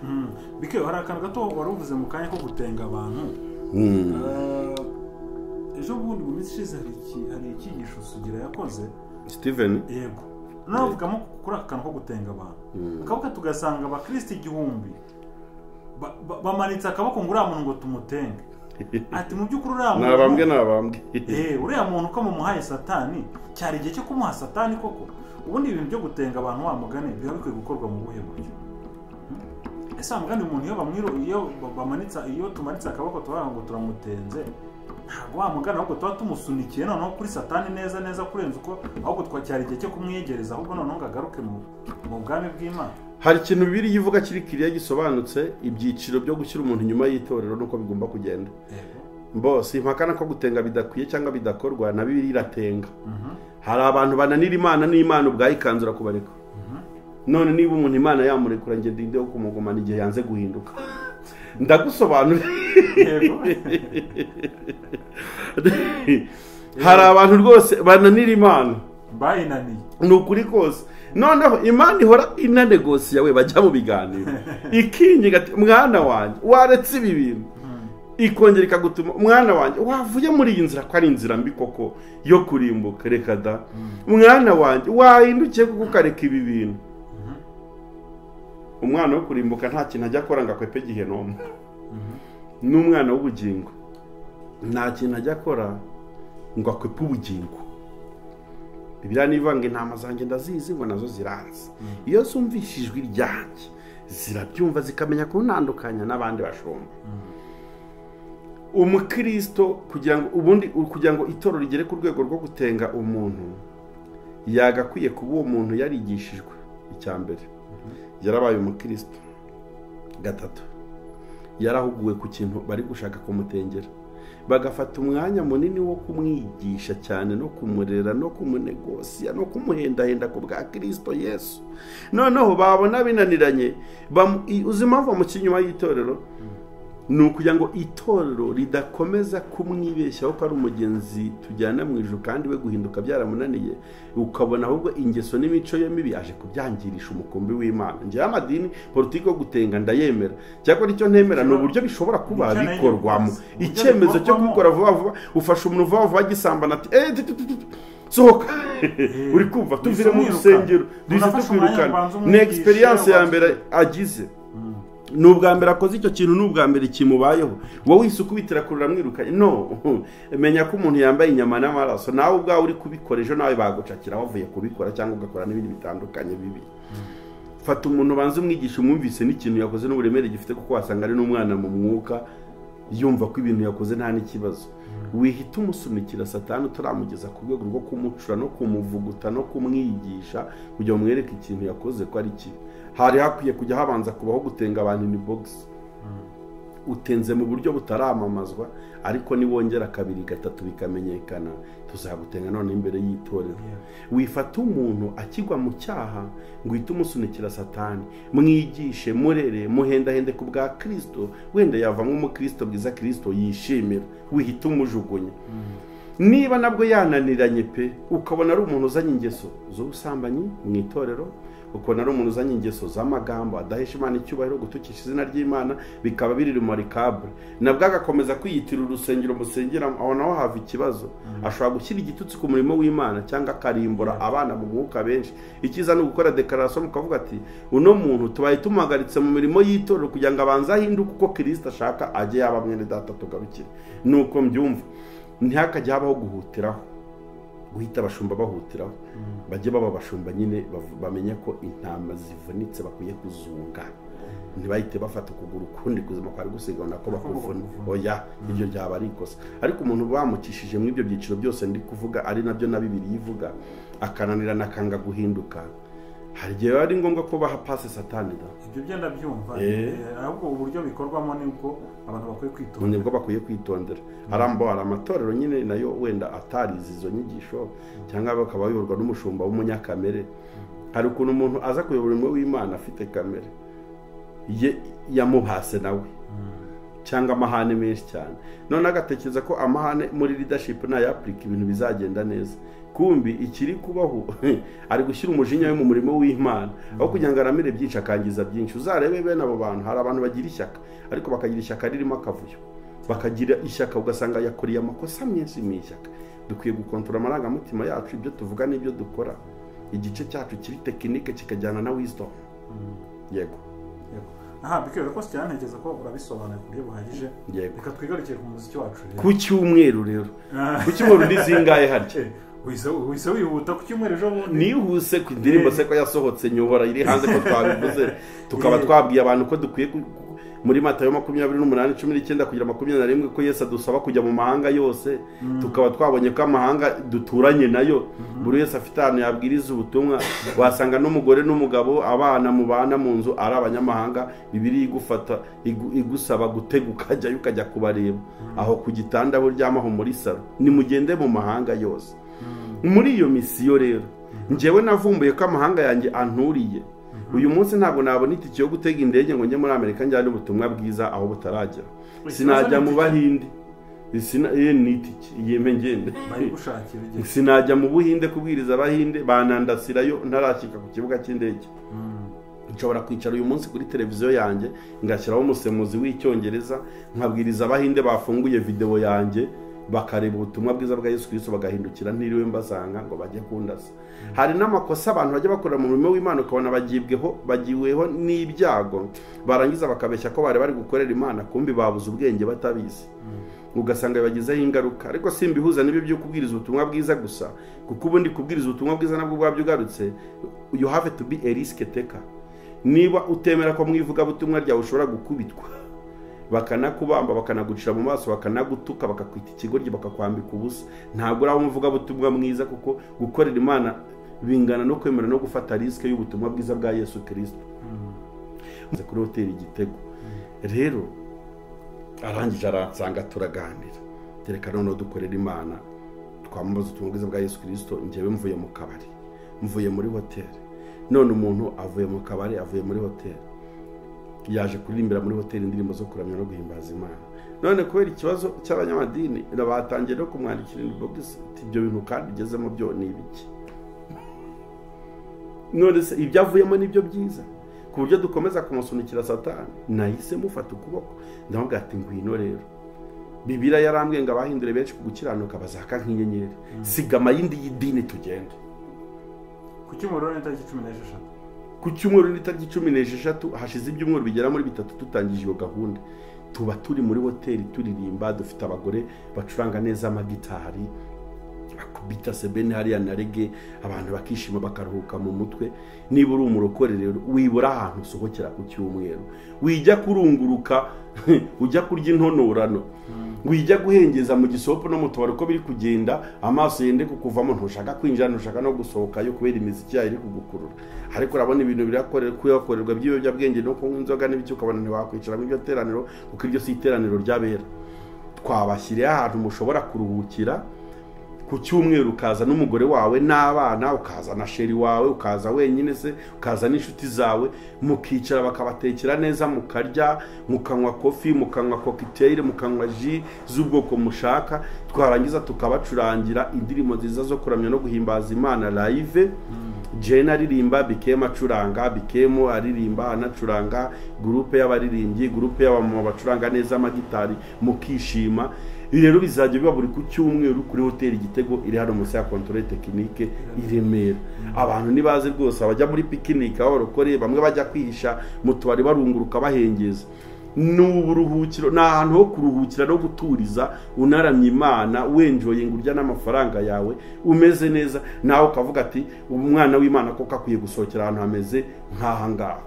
Bike hari akantu gato waruvuze mu kanya ko gutenga abantu. Ejo bundi mu minsi ishize hari icyigisho Sugira yakoze Steven. Yego. Navugamo kuri akantu ko gutenga abantu. Akavuga tugasanga abakristo 1000 bamanitse akaboko ngo uriya muntu ngo tumutenge. Ati mu by'ukuri nabambwe uriya muntu ko mumuhaye Satani cyari igihe cyo kumuha Satani koko. Ubundi ibintu byo gutenga abantu wa mugane biba bikwiye gukorwa mu buhe buryo? Ese amugane umuntu iyo iyo tumanitse akaboko tuvuga ngo turamutenze, ntabwo wa mugane ahubwo tuba tumusunikiye noneho kuri Satani neza kurenza uko ahubwo twacyari igihe cyo kumwiyegereza, ahubwo noneho ngagaruke mu bwami bw'Imana. Hari ikintu bibiri yivuga kiri kiriya gisobanutse ibyiciro byo gushyira umuntu inyuma y'itorero nuko bigomba kugenda. Mbose impakana ko gutenga bidakwiye cyangwa bidakorwa na bibiri iratenga. Hari abantu bananira Imana n'Imana ubwayikanzura kubareka. None niba umuntu Imana yamurekura nge ndinde wo kumugumana igihe yanze guhinduka. Ndagusobanura. Hari abantu rwose bananira Imana. Bayinaniye. Nukuri kose. Noneho Imana ihora inanegosia we bajya mu biganiro. Ikinyiga mwana wanjye waretse ibi bintu. Ikongera ikagutuma mwana wanjye wavuye muri iyi nzira ko ari inzira mbi koko yo kurimbuka, reka da. Mwana wanjye wahindukiye kuko ukareka ibi bintu. Umwana wo kurimbuka nta kintu ajya akora ngo akwepe Gehinomu. N'umwana w'ubugingo nta kintu ajya akora ngo akwepe ubugingo. Bibiliya nivanga intama zanjye ndazizi ngo nazo ziranze. Iyo zumvishijwe iryanjye zirabyumva zikamenya kuntandukanya n'abandi bashomba. Umukristo kugira ngo itoro rigere ku rwego rwo gutenga umuntu yagakwiye kuba uwo muntu yarigishijwe icya mbere yarabaye umukristo, gatatu yarahuguwe ku kintu bari gushaka kumutengera, bagafata umwanya munini wo kumwigisha cyane no kumurera no kumunegosiya no kumuhendahenda ku bwa Kristo Yesu. Noneho babona binaniranye, uzi impamvu mu kinyuma y'itorero ni ukugira ngo itorero ridakomeza kumwibeshyaho ko ari umugenzi tujyana mu ijuru kandi we guhinduka byaramunaniye, ukabona ahubwo ingeso n'imico ye mibi aje kubyangirisha umukumbi w'Imana. Njyewe amadini politiki yo gutenga ndayemera, cyakora icyo ntemera ni uburyo bishobora kuba bikorwamo. Icyemezo cyo kubikora vuba vuba, ufasha umuntu vuba vuba gisambana ati sohoka uri kumva tuvire mu rusengero duze tukwirukana. Ni experience ya mbere agize, ni ubwa mbere akoze icyo kintu, ni ubwa mbere kimubayeho. Wowe isukubitira kurura mwirukanye no, menya ko umuntu yambaye inyama n'amaraso, nawe ubwawe uri kubikora ejo nawe bagucakira wavuye kubikora cyangwa ugakora n'ibindi bitandukanye bibi. Fata umuntu banze umwigisha, umwumvise n'ikintu yakoze n'uburemere gifite, kuko wasanga ari n'umwana mu mwuka yumva ko ibintu yakoze nta n'ikibazo. Wihita umusunikira Satani turamugeza ku rwego rwo kumucura no kumuvuguta no kumwigisha kugira ngo mwereke ikintu yakoze ko ari kibi. Hari hakwiye kujya habanza kubaho gutenga abantu ni box. Utenze mu buryo butaramamazwa, ariko niwongera kabiri gatatu bikamenyekana tuzagutenga none imbere y'itorero. Wifata umuntu akigwa mu cyaha ngo uhite umusunikira Satani, mwigishe, murere, muhendahende ku bwa Kristo, wenda yavamo umukristo bwiza Kristo yishimira, wihita umujugunya. Niba nabwo yananiranye pe, ukabona ari umuntu uzanye ingeso z'ubusambanyi mu itorero, ukabona ari umuntu uzanye ingeso z'amagambo adahesha Imana icyubahiro, gutukisha izina ry'Imana, bikaba biri remarkable, nabwo agakomeza kwiyitira urusengero musengera, aho naho hava ikibazo. Ashobora gushyira igitutsi ku murimo w'Imana cyangwa akarimbura abana mu mwuka benshi. Ikiza no gukora declaration mukavuga ati uno muntu tubaye tumuhagaritse mu mirimo y'itorero kugira ngo abanze ahinduke uko Kristo ashaka, ajye yaba mwene data tugarukire. Nuko mbyumva, ntihakajye habaho guhutiraho, guhita abashumba bahutiraho. Bajye baba abashumba nyine bamenye ko intama zivunitse bakwiye kuzunga, ntibahite bafata ukuguru kundi kuzima kwari gusigana ko bakuvuna. Oya, ibyo byaba ari ikosa. Ariko umuntu bamukishije mu ibyo byiciro byose ndi kuvuga, ari nabyo na Bibiliya ivuga, akananirana akanga guhinduka, hari igihe ari ngombwa ko baha pase Satani. Ibyo byenda byumva, ahubwo uburyo bikorwamo nibwo abantu bakwiye kwitondera, nibwo bakwiye kwitondera. Hari amatorero nyine nayo wenda atarize izo nyigisho, cyangwa bakaba bayoborwa n'umushumba w'umunyakamere. Hari ukuntu umuntu aza kuyobora umwe w'Imana afite kamere ye yamuhase nawe, cyangwa amahane menshi cyane, none agatekereza ko amahane muri leadership nayaplika ibintu bizagenda neza. Kumbi ikiri kubaho ari gushyira umujinya we mu murimo w'Imana, aho kugira ngo aramire byinshi akangiza byinshi. Uzarebe bene abo bantu, hari abantu bagira ishyaka, ariko bakagira ishyaka ririmo akavuyo, bakagira ishyaka ugasanga yakoriye amakosa menshi mu ishyaka. Dukwiye gukontrola amarangamutima yacu, ibyo tuvuga n'ibyo dukora. Igice cyacu kiri tekinike kikajyana na wisdom. Yego. Aha, bikwiye ko cyantegeza ko urabisobanura ku buryo buhagije. Reka twigarukiye ku muziki wacu rero. Ku cyumweru rero. Ku cyumweru ndizingaye harya. Wise wihuta ku cyumweru ejo bundi. Nihuse ku indirimbo se ko yasohotse nyobora iri hanze ko twabivuze, tukaba twabwiye abantu ko dukwiye muri Matayo 28:19 kugira 21 ko Yesu adusaba kujya mu mahanga yose. Tukaba twabonye ko amahanga duturanye nayo buri wese afite ahantu yabwiriza ubutumwa. Wasanga n'umugore n'umugabo, abana mubana mu nzu ari abanyamahanga, Bibiliya igufata igusaba guteguka ukajya kubareba aho ku gitanda aho uryamaho muri saro. Nimugende mu mahanga yose. Muri iyo misiyo rero njyewe navumbuye ko amahanga yanjye anturiye. Uyu munsi ntabwo nabona itike yo gutega indege ngo njye muri Amerika njyane ubutumwa bwiza aho butaragera. Sinajya mu Bahinde, n'itike yeme ngende bari gushakira igihe. Sinajya mu Buhinde kubwiriza Abahinde, banandasirayo ntarashyika ku kibuga cy'indege. Nshobora kwicara uyu munsi kuri televiziyo yanjye ngashyiraho umusemuzi w'icyongereza, nkabwiriza Abahinde bafunguye video yanjye, bakareba ubutumwa bwiza bwa Yesu Kristo bagahindukira ntiriwe mbasanga ngo bajye kundasa. Hari n'amakosa abantu bajya bakora mu murimo w'Imana, ukabona bagiweho n'ibyago, barangiza bakabeshya ko bari gukorera Imana, kumbi babuze ubwenge batabizi. Ugasanga bibagizeho ingaruka. Ariko simbihuza n'ibyo byo kubwiriza ubutumwa bwiza gusa, kuko ubundi kubwiriza ubutumwa bwiza nabwo bwabyo ugarutse, you have to be a risk taker. Niba utemera ko mwivuga butumwa ryawe ushobora gukubitwa, bakanakubamba, bakanagucira mu maso, bakanagutuka, bakakwita ikigoryi, bakakwambika ubusa, ntabwo uri umuvuga butumwa mwiza. Kuko gukorera Imana bingana no kwemera no gufata risike y'ubutumwa bwiza bwa Yesu Kristo. Kuri hoteli Igitego rero arangije aransanga turaganira, tereka none dukorera Imana twamamaza ubutumwa bwiza bwa Yesu Kristo. Njyewe mvuye mu kabari, mvuye muri hoteli, none umuntu avuye mu kabari avuye muri hoteli yaje kuririmbira muri hoteli indirimbo zo kuramya no guhimbaza Imana. None kubera ikibazo cy'abanyamadini batangiye no kumwandikira inbox ibyo bintu kandi ugezemo byo ni ibiki. None se ibyo avuyemo nibyo byiza ku buryo dukomeza kumusunikira Satani? Nahise mufata ukuboko ndamubwira ati ngwino rero, Bibiliya yarambwiye ngo abahindure benshi kugukiranuka bazaka nk'inyenyeri, sigama yindi y'idini tugende. Ku cyumweru n'itariki 16, ku cyumweru n'itariki 16 hashize ibyumweru bigera muri 3 tutangije iyo gahunda. Tuba turi muri hoteli turirimba, dufite abagore bacuranga neza amagitari, bakubita sebene hariya na reggae, abantu bakishima bakaruhuka mu mutwe. Niba uri umurokore rero wibura ahantu usohokera ku cyumweru, wijya kurunguruka ujya kurya intonorano, wijya guhengeza mu gisopo no mu tubari uko biri kugenda, amaso yende kukuvamo, ntushaka kwinjira ntushaka no gusohoka yo kubera imiziki yayo iri kugukurura. Ariko urabona ibintu birakorerwa by'ibiyobyabwenge no kunywa inzoga n'ibiki, ukabona ntiwakwicara muri iryo teraniro kuko iryo si iteraniro ry'abera. Twabashyiriye ahantu mushobora kuruhukira ku cyumweru, ukaza n'umugore wawe n'abana, ukaza na sheri wawe, ukaza wenyine se, ukaza n'inshuti zawe, mukicara bakabatekera neza, mukarya, mukanywa kofi, mukanywa cocktail, mukanywa ji z'ubwoko mushaka, twarangiza tukabacurangira indirimbo nziza zo kuramya no guhimbaza Imana live. Jane aririmba, Bikemo acuranga, Bikemo aririmba anacuranga, groupe y'abaririmbyi, groupe y'abamama bacuranga neza amagitari, mukishima. Rero bizajya biba buri ku cyumweru kuri hoteli Igitego iri hano munsi ya Controle Technique i Remera. Abantu nibaze rwose abajya muri picnic, abarokore bamwe bajya kwihisha mu tubari barunguruka bahengeza. N'uburuhukiro, ni ahantu ho kuruhukira no guturiza, unaramya Imana, wenjoye ngurya n'amafaranga yawe, umeze neza nawe ukavuga ati umwana w'Imana koko akwiye gusohokera ahantu hameze nk'aha ngaha.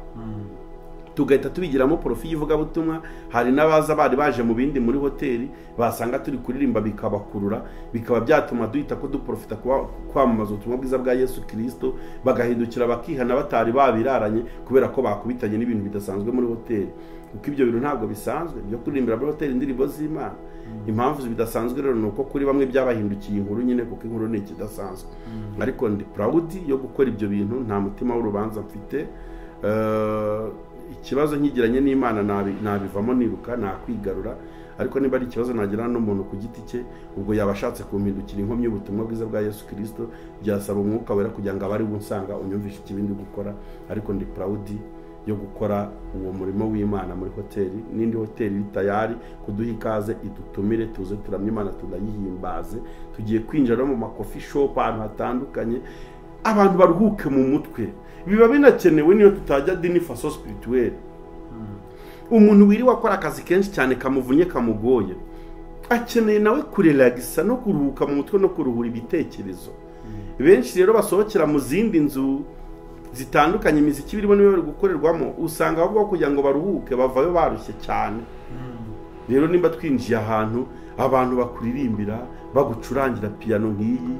Tugahita tubigiramo profi yivuga butumwa. Hari n'abaza bari baje mu bindi muri hoteli, basanga turi kuririmba bikabakurura, bikaba byatuma duhita ko duprofita kwamamaza ubutumwa bwiza bwa Yesu Kristo, bagahindukira bakihana batari babiraranye kubera ko bakubitanye n'ibintu bidasanzwe muri hoteli. Kuko ibyo bintu ntabwo bisanzwe byo kuririmbira muri hoteli indirimbo z'Imana. Impamvu bidasanzwe rero nuko kuri bamwe byabahindukiye inkuru nyine, kuko inkuru ni ikidasanzwe. Ariko ndi proud yo gukora ibyo bintu, nta mutima w'urubanza mfite. Ikibazo nkigiranye n'Imana nabivamo niruka, nakwigarura. Ariko niba ari ikibazo nagirana n'umuntu ku giti cye, ubwo yabashatse kumpindukira inkomyi y'ubutumwa bwiza bwa Yesu Kristo, byasaba umwuka wera kugira ngo abari bunsanga unyumvishe ikibindi gukora. Ariko ndi proud yo gukora uwo murimo w'Imana muri hoteli. N'indi hoteli iri tayari kuduha ikaze, idutumire tuze turamye Imana tunayihimbaze. Tugiye kwinjira mu makofi shop ahantu hatandukanye, abantu baruhuke mu mutwe. Biba binakenewe niyo tutajya dini faso spirituel. Umuntu wiri wakora akazi kenshi cyane kamuvunye kamugoye, akeneye nawe kurelagisa no kuruhuka mu mutwe no kuruhura ibitekerezo. Benshi rero basohokera mu zindi nzu zitandukanye, imiziki birimo niyo bari gukorerwamo, usanga bavuga kugira ngo baruhuke bavayo barushye cyane. Rero nimba twinjiye ahantu abantu bakuririmbira, bagucurangira piano nk'iyi,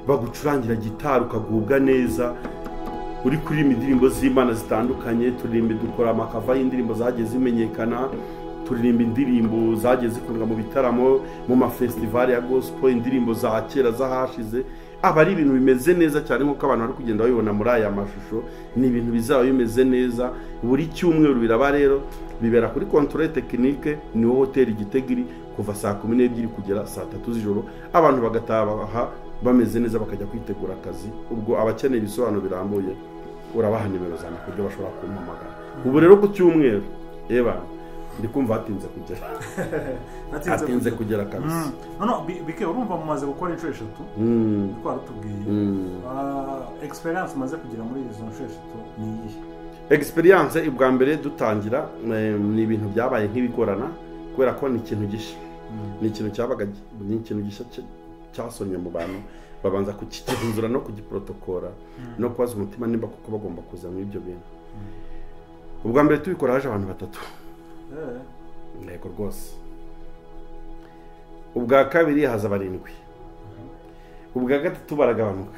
bagucurangira gitari ukagubwa neza, uri kuri indirimbo z'Imana zitandukanye, turirimba dukora amakava y'indirimbo zagiye zimenyekana, turirimba indirimbo zagiye zikundwa mu bitaramo, mu mafestival ya gospel, indirimbo za kera zahashize. Aba ari ibintu bimeze neza cyane nk'uko abantu bari kugenda babibona muri aya mashusho. Ni ibintu bizaba bimeze neza. Buri cyumweru biraba rero, bibera kuri Controle Technique, ni hoteli Igitego iri kuva saa 12 kugera saa 3 z'ijoro. Abantu bagataha bameze neza bakajya kwitegura akazi. Ubwo abakeneye ibisobanuro birambuye urabaha nimero zanjye kuburyo bashobora kumpamagara. Ubu rero ku cyumweru ndi kumva hatinze kugera. Hatinze kugera kabisa. No bike urumva mumaze gukora inshuro 3. Ko arutubwiye. Experience umaze kugira muri izo nshuro 3 ni iyihe? Experience ibwa mbere dutangira ni ibintu byabaye nk'ibigorana kubera ko ni ikintu gisha. Ni ikintu cyabaga ni ikintu gisha cyasonye mu bantu, babanza kukigenzura no kugiprotokora no kwaza umutima nimba kuko bagomba kuza muri ibyo bintu. Ubwa mbere tubikora haje abantu 3. Ntego rwose. Ubwa kabiri haza 7. Ubwa gatatu baragabanuka.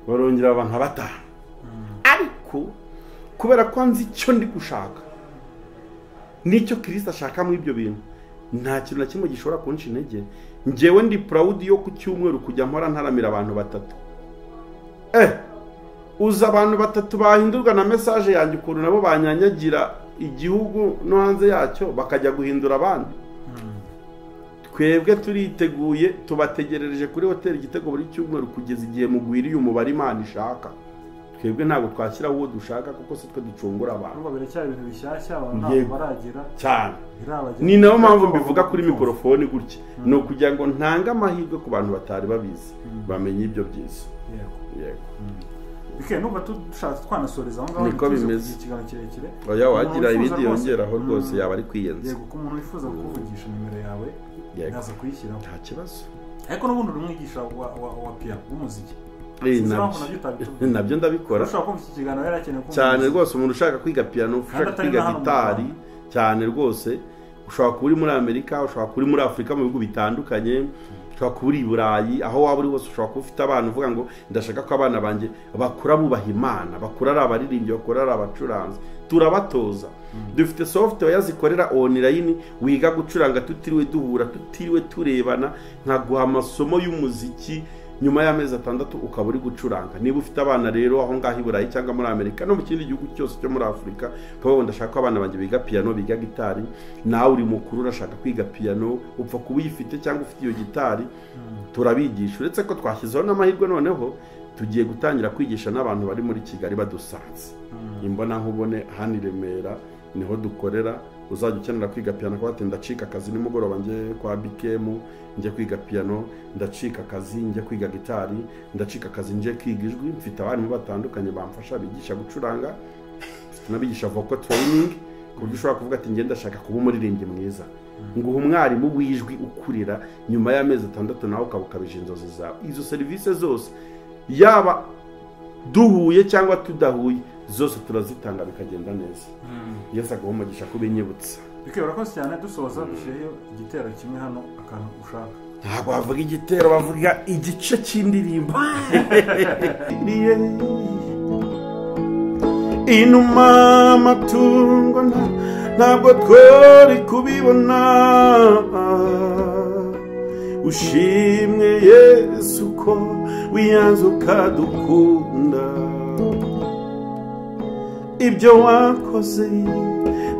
barongera baba nka batanu ariko kubera ko nzi icyo ndi gushaka n'icyo Kristo ashaka muri ibyo bintu nta kintu na kimwe gishobora kunca intege njyewe ndi proud yo ku cyumweru kujya mpora ntaramira abantu batatu uza abantu batatu bahindurwa na message yanjye ukuntu nabo banyanyagira igihugu no hanze yacyo bakajya guhindura abandi twebwe turiteguye tubategerereje kuri hoteli Igitego buri cyumweru kugeza igihe mugwiriye umubare Imana ishaka twebwe ntabwo twashyira uwo dushaka kuko se twe ducungura abantu baberekera ibintu bishyashya abantu baragira cyane ni nayo mpamvu mbivuga kuri mikrofone gutya no kugira ngo ntanga amahirwe ku bantu batari babizi bamenye ibyo byiza yego bike nuba dushatse twanasoreza aho ngaho niko bimeze ikiganiro kirekire oya wagira ibindi yongeraho rwose yaba ari kwiyenza yego ko umuntu wifuza kuvugisha nimero yawe naza kuyishyiraho nta kibazo ariko n'ubundi uri umwigisha wa piano w'umuziki nabyo ndabikora cyane rwose umuntu ushaka kwiga piano ushaka kwiga gitari cyane rwose ushobora kuba uri muri Amerika ushobora kuba uri muri Afurika mu bihugu bitandukanye ushobora kuba uri i Burayi aho waba uri hose ushobora kuba ufite abana uvuga ngo ndashaka ko abana banjye bakura bubaha Imana bakura ari abaririmbyi bakura ari abacuranzi turabatoza dufite software zikorera online wiga gucuranga tutiriwe duhura tutiriwe turebana nkaguha amasomo y'umuziki nyuma y'amezi 6 ukaba uri gucuranga niba ufite abana rero aho ngaho i Burayi cyangwa muri Amerika no mu kindi gihugu cyose cyo muri Afurika ukaba ndashaka ko abana banjye biga piano biga gitari nawe uri mukuru urashaka kwiga piano upfa kuba uyifite cyangwa ufite iyo gitari turabigisha uretse ko twashyizeho n'amahirwe noneho tugiye gutangira kwigisha n'abantu bari muri Kigali badusanze imbona nkubone hano i Remera niho dukorera uzajya ukenera kwiga piano ko bati ndacika akazi nimugoroba nje kwa BKM nje kwiga piano ndacika akazi nje kwiga gitari ndacika akazi nje kwiga ijwi mfite abantu batandukanye bamfasha bigisha gucuranga tunabigisha vocal training kuburyo ushobora kuvuga ati nge ndashaka kuba umuririmbyi mwiza nguha umwarimu w'ijwi ukurira nyuma y'amezi 6 nawe ukabukabije inzozi zawe izo service zose yaba duhuye cyangwa tudahuye zose turazitanga bikagenda neza Yesu agahomagisha kubinyibutsa bikeba urakoze cyane dusoza dushireyo igitero kimwe hano akantu ushaka ntabwo bavuga igitero bavuga igice cy'indirimbo inuma amatungo ntabwo twari kubibona ushimwe Yesu ko wiyanze ukadukunda ibyo wakoze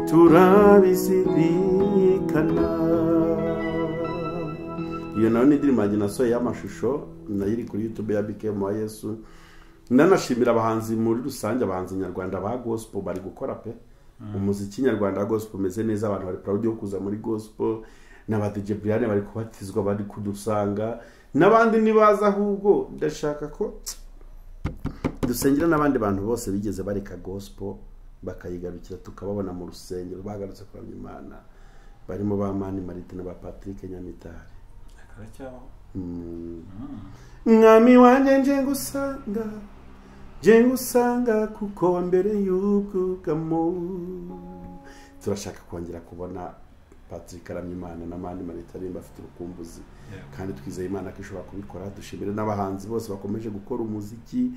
turabizirikana iyo nayo ni indirimbo yanjye nasohoye y'amashusho nayo iri kuri YouTube ya BKM wa Yesu nanashimira abahanzi muri rusange abahanzi nyarwanda ba gospel bari gukora pe umuziki nyarwanda wa gospel umeze neza abantu bari proud yo kuza muri gospel n'aba DJ Brian bari kubatizwa bari kudusanga n'abandi nibaza ahubwo ndashaka ko dusengera n'abandi bantu bose bigeze bareka gospel bakayigarukira tukababona mu rusengero bagarutse kwa Imana barimo ba Mani Marite na ba Patrick Nyamitari mwami wanjye nje ngusanga kuko mbere y'ubwugamo turashaka kongera kubona Patrick Nyamitari na Mani Marite ari bafite urukumbuzi kandi twizeye Imana ko ishobora kubikora dushimire n'abahanzi bose bakomeje gukora umuziki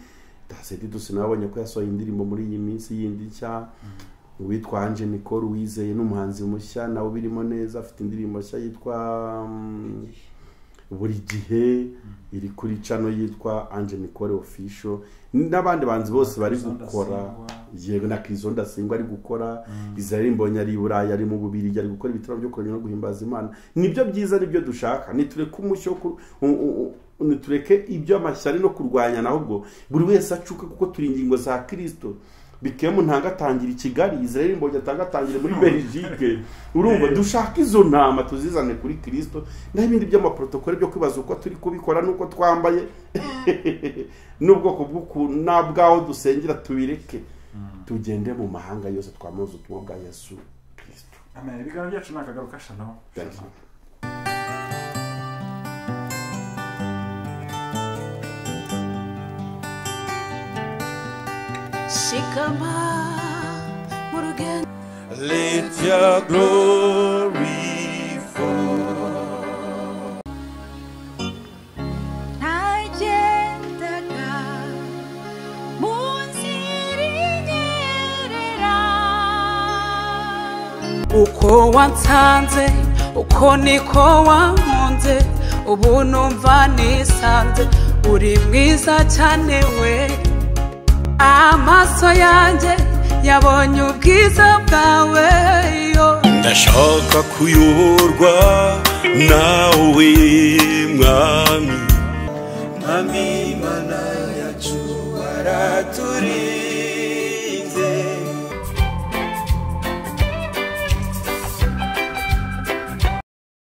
Dasedi dusinabonye ko yasohoye indirimbo muri iyi minsi yindi nshya witwa Ange Nicole wizeye n'umuhanzi mushya nawe birimo neza afite indirimbo nshya yitwa buri gihe iri kuri channel yitwa Ange Nicole official n'abandi banzi bose bari gukora yego na Kristo ndasingwa ari gukora Israel Mbonye ari Burayi ari mu bubiri ari gukora ibitaro byo kuramya no guhimbaza Imana nibyo byiza nibyo dushaka nitureke umushyo nitureke ibyo amashyari no kurwanya nahubwo buri wese acuka kuko turi ingingo za Kristo BKM ntangatangira i Kigali Israel Mbonye atangatangire muri Belgique urumva dushaka izo ntama tuzizane kuri Kristo n'ibindi by'amaprotokole byo kwibaza uko turi kubikora nuko twambaye n'ubwoko bw'aho dusengera tubireke tugende mu mahanga yose twamuze ubutumwa bwa Yesu Kristo amen ibiganiro byacu nakagaruka shano Shikama Murugen. Let your glory fall. Nagendaga uko wansanze uko niko wankunze ubu numva nisanze uri mwiza cyane we amaso yanjye yabonye ubwiza bwawe yo ndashaka kuyoborwa nawe mwami Mami mana yacu araturinde